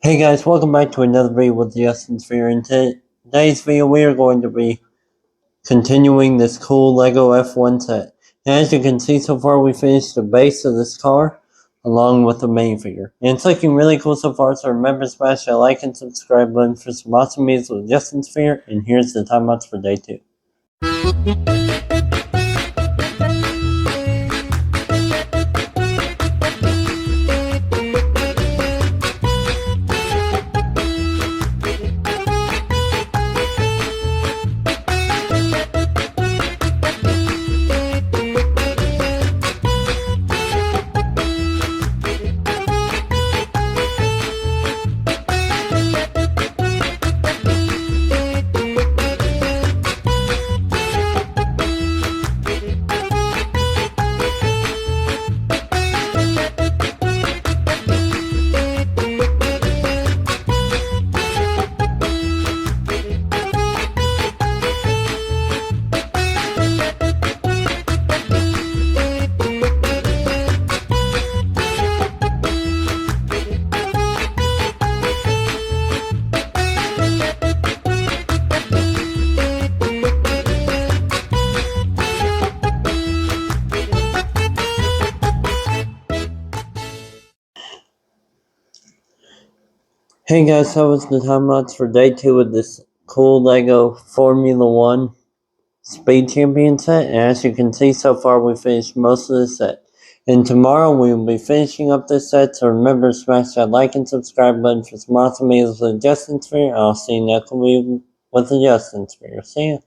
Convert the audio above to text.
Hey guys, welcome back to another video with Justin Sphere. In today's video, we are going to be continuing this cool LEGO F1 set. And as you can see, so far we finished the base of this car, along with the main figure. And it's looking really cool so far, so remember to smash that like and subscribe button for some awesome videos with Justin Sphere. And here's the time-lapse for day 2. Hey guys, that was the time-lapse for day 2 with this cool LEGO Formula 1 Speed Champion set. And as you can see, so far we finished most of the set. And tomorrow we will be finishing up this set, so remember to smash that like and subscribe button for some awesome videos with Justin Sphere. I'll see you next week with the Justin Sphere. See ya.